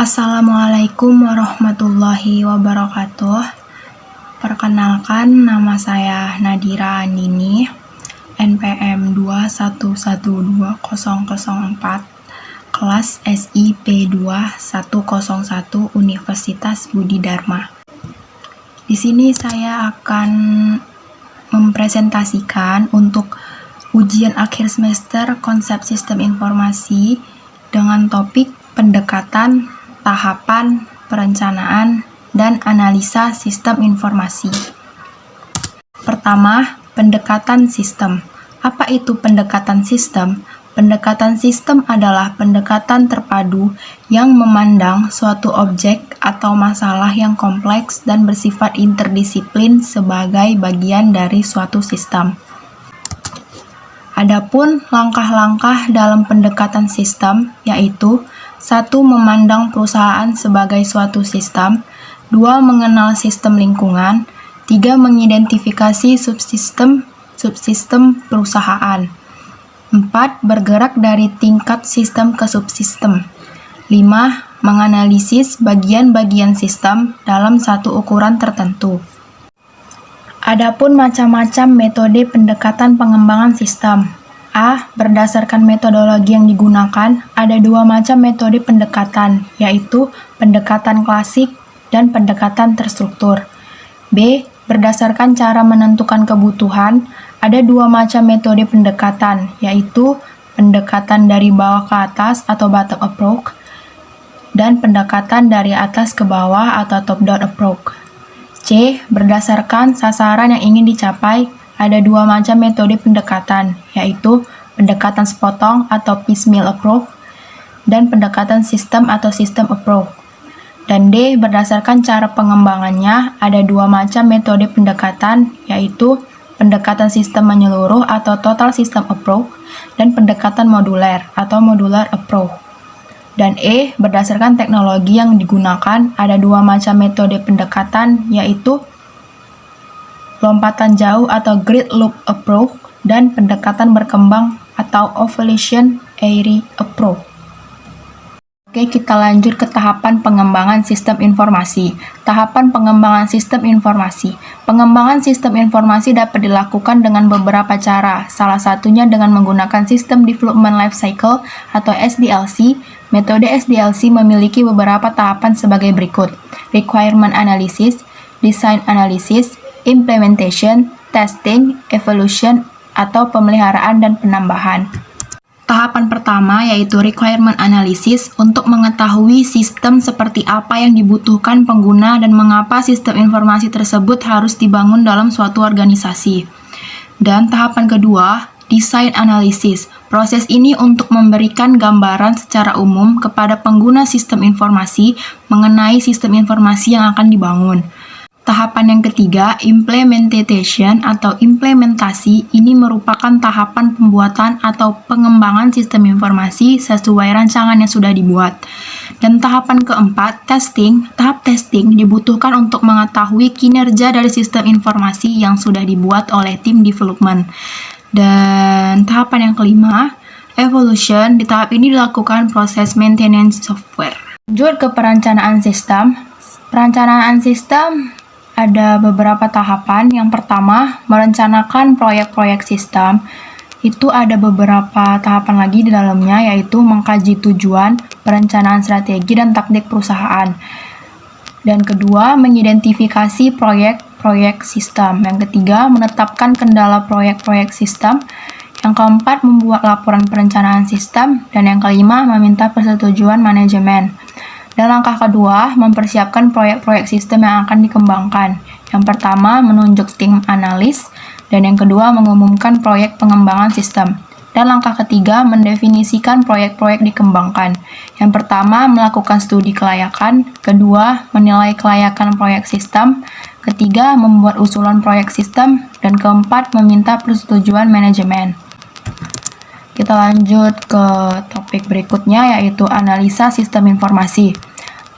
Assalamualaikum warahmatullahi wabarakatuh. Perkenalkan, nama saya Nadira Andini, NPM 2112004, kelas SIP 2101 Universitas Budi Dharma. Di sini saya akan mempresentasikan untuk ujian akhir semester konsep sistem informasi dengan topik pendekatan, tahapan, perencanaan, dan analisa sistem informasi. Pertama, pendekatan sistem. Apa itu pendekatan sistem? Pendekatan sistem adalah pendekatan terpadu yang memandang suatu objek atau masalah yang kompleks dan bersifat interdisiplin sebagai bagian dari suatu sistem. Adapun langkah-langkah dalam pendekatan sistem yaitu 1. Memandang perusahaan sebagai suatu sistem. 2. Mengenal sistem lingkungan. 3. Mengidentifikasi subsistem perusahaan. 4. Bergerak dari tingkat sistem ke subsistem. 5. Menganalisis bagian-bagian sistem dalam satu ukuran tertentu. Adapun macam-macam metode pendekatan pengembangan sistem. A. Berdasarkan metodologi yang digunakan, ada dua macam metode pendekatan, yaitu pendekatan klasik dan pendekatan terstruktur. B. Berdasarkan cara menentukan kebutuhan, ada dua macam metode pendekatan, yaitu pendekatan dari bawah ke atas atau bottom approach, dan pendekatan dari atas ke bawah atau top-down approach. C. Berdasarkan sasaran yang ingin dicapai, ada dua macam metode pendekatan, yaitu pendekatan sepotong atau piecemeal approach dan pendekatan sistem atau system approach. Dan D. Berdasarkan cara pengembangannya, ada dua macam metode pendekatan, yaitu pendekatan sistem menyeluruh atau total system approach dan pendekatan modular atau modular approach. Dan E. Berdasarkan teknologi yang digunakan, ada dua macam metode pendekatan, yaitu lompatan jauh atau grid loop approach dan pendekatan berkembang atau evolution airy approach. Oke, kita lanjut ke tahapan pengembangan sistem informasi. Tahapan pengembangan sistem informasi. Pengembangan sistem informasi dapat dilakukan dengan beberapa cara. Salah satunya dengan menggunakan System Development Life Cycle atau SDLC. Metode SDLC memiliki beberapa tahapan sebagai berikut: Requirement Analysis, Design Analysis, Implementation, Testing, Evolution, atau pemeliharaan dan penambahan. Tahapan pertama yaitu Requirement Analysis untuk mengetahui sistem seperti apa yang dibutuhkan pengguna dan mengapa sistem informasi tersebut harus dibangun dalam suatu organisasi. Dan tahapan kedua, Design Analysis. Proses ini untuk memberikan gambaran secara umum kepada pengguna sistem informasi mengenai sistem informasi yang akan dibangun. Tahapan yang ketiga, Implementation atau implementasi, ini merupakan tahapan pembuatan atau pengembangan sistem informasi sesuai rancangan yang sudah dibuat. Dan tahapan keempat, Testing. Tahap testing dibutuhkan untuk mengetahui kinerja dari sistem informasi yang sudah dibuat oleh tim development. Dan tahapan yang kelima, Evolution. Di tahap ini dilakukan proses maintenance software. Lanjut ke perencanaan sistem. Perencanaan sistem ada beberapa tahapan. Yang pertama, merencanakan proyek-proyek sistem. Itu ada beberapa tahapan lagi di dalamnya, yaitu mengkaji tujuan, perencanaan strategi, dan taktik perusahaan. Dan kedua, mengidentifikasi proyek-proyek sistem. Yang ketiga, menetapkan kendala proyek-proyek sistem. Yang keempat, membuat laporan perencanaan sistem. Dan yang kelima, meminta persetujuan manajemen. Dan langkah kedua, mempersiapkan proyek-proyek sistem yang akan dikembangkan. Yang pertama, menunjuk tim analis, dan yang kedua, mengumumkan proyek pengembangan sistem. Dan langkah ketiga, mendefinisikan proyek-proyek dikembangkan. Yang pertama, melakukan studi kelayakan. Kedua, menilai kelayakan proyek sistem. Ketiga, membuat usulan proyek sistem. Dan keempat, meminta persetujuan manajemen. Kita lanjut ke topik berikutnya, yaitu analisa sistem informasi.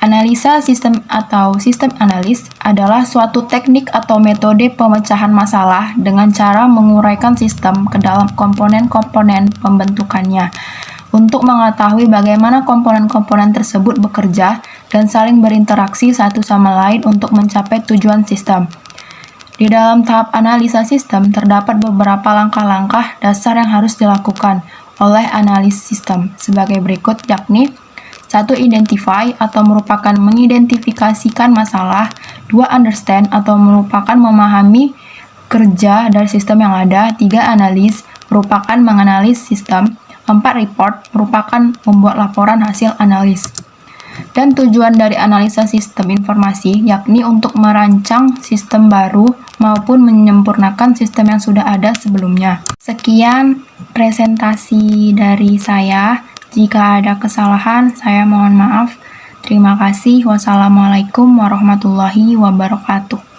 Analisa sistem atau sistem analis adalah suatu teknik atau metode pemecahan masalah dengan cara menguraikan sistem ke dalam komponen-komponen pembentukannya untuk mengetahui bagaimana komponen-komponen tersebut bekerja dan saling berinteraksi satu sama lain untuk mencapai tujuan sistem. Di dalam tahap analisa sistem, terdapat beberapa langkah-langkah dasar yang harus dilakukan oleh analis sistem sebagai berikut, yakni 1. Identify atau merupakan mengidentifikasikan masalah. 2. Understand atau merupakan memahami kerja dari sistem yang ada. 3. Analyze merupakan menganalisis sistem. 4. Report merupakan membuat laporan hasil analis. Dan tujuan dari analisa sistem informasi yakni untuk merancang sistem baru maupun menyempurnakan sistem yang sudah ada sebelumnya. Sekian presentasi dari saya. Jika ada kesalahan, saya mohon maaf. Terima kasih. Wassalamualaikum warahmatullahi wabarakatuh.